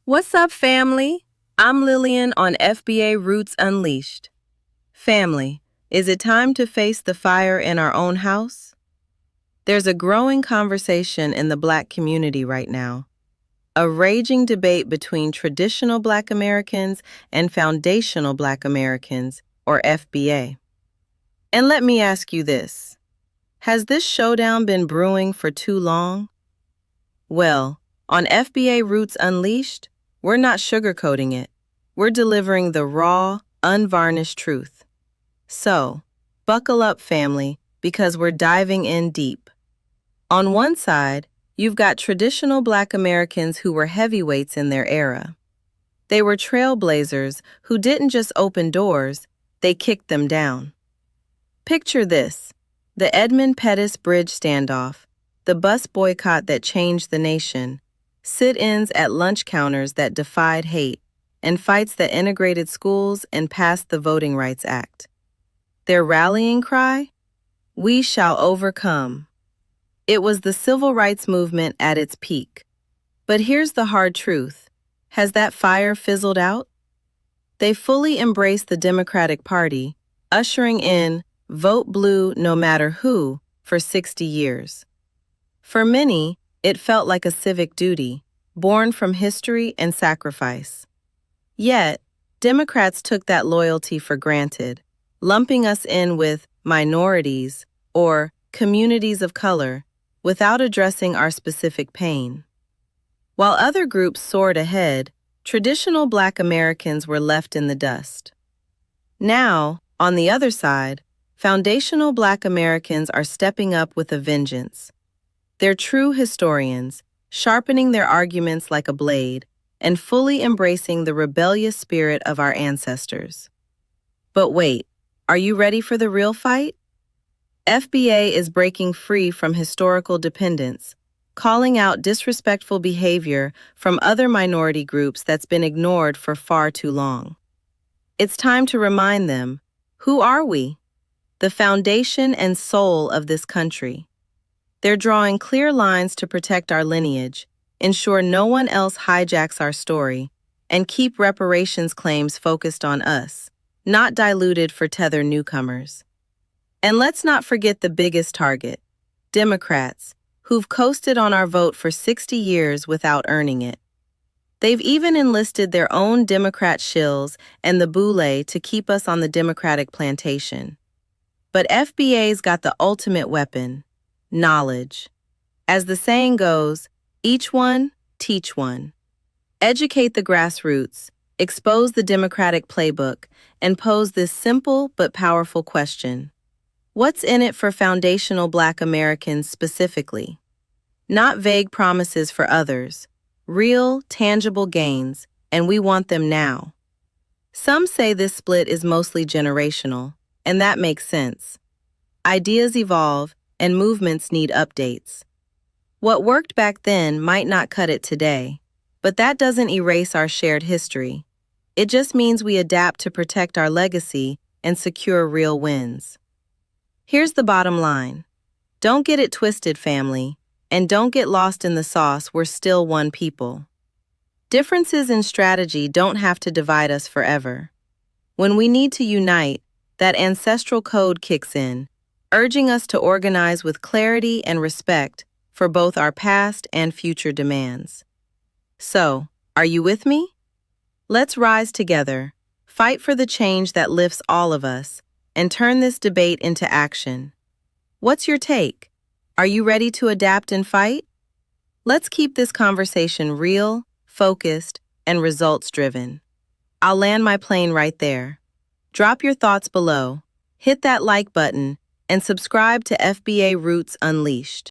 What's up, family? I'm Lillian on FBA Roots Unleashed. Family, is it time to face the fire in our own house? There's a growing conversation in the Black community right now, a raging debate between traditional Black Americans and foundational Black Americans, or FBA. And let me ask you this: has this showdown been brewing for too long? Well, on FBA Roots Unleashed, we're not sugarcoating it. We're delivering the raw, unvarnished truth. So, buckle up, family, because we're diving in deep. On one side, you've got traditional Black Americans who were heavyweights in their era. They were trailblazers who didn't just open doors, they kicked them down. Picture this: the Edmund Pettus Bridge standoff, the bus boycott that changed the nation, sit-ins at lunch counters that defied hate, and fights that integrated schools and passed the Voting Rights Act. Their rallying cry? We shall overcome. It was the civil rights movement at its peak. But here's the hard truth: has that fire fizzled out? They fully embraced the Democratic Party, ushering in "Vote Blue no matter who" for 60 years. For many, it felt like a civic duty, born from history and sacrifice. Yet, Democrats took that loyalty for granted, lumping us in with minorities or communities of color without addressing our specific pain. While other groups soared ahead, traditional Black Americans were left in the dust. Now, on the other side, foundational Black Americans are stepping up with a vengeance. They're true historians, sharpening their arguments like a blade and fully embracing the rebellious spirit of our ancestors. But wait, are you ready for the real fight? FBA is breaking free from historical dependence, calling out disrespectful behavior from other minority groups that's been ignored for far too long. It's time to remind them, who are we? The foundation and soul of this country. They're drawing clear lines to protect our lineage, ensure no one else hijacks our story, and keep reparations claims focused on us, not diluted for tether newcomers. And let's not forget the biggest target: Democrats, who've coasted on our vote for 60 years without earning it. They've even enlisted their own Democrat shills and the boule to keep us on the Democratic plantation. But FBA's got the ultimate weapon: knowledge. As the saying goes, each one, teach one. Educate the grassroots, expose the Democratic playbook, and pose this simple but powerful question: what's in it for foundational Black Americans specifically? Not vague promises for others, real, tangible gains, and we want them now. Some say this split is mostly generational, and that makes sense. Ideas evolve, and movements need updates. What worked back then might not cut it today, but that doesn't erase our shared history. It just means we adapt to protect our legacy and secure real wins. Here's the bottom line: don't get it twisted, family, and don't get lost in the sauce. We're still one people. Differences in strategy don't have to divide us forever. When we need to unite, that ancestral code kicks in, urging us to organize with clarity and respect for both our past and future demands. So, are you with me? Let's rise together, fight for the change that lifts all of us, and turn this debate into action. What's your take? Are you ready to adapt and fight? Let's keep this conversation real, focused, and results-driven. I'll land my plane right there. Drop your thoughts below, hit that like button, and subscribe to FBA Roots Unleashed.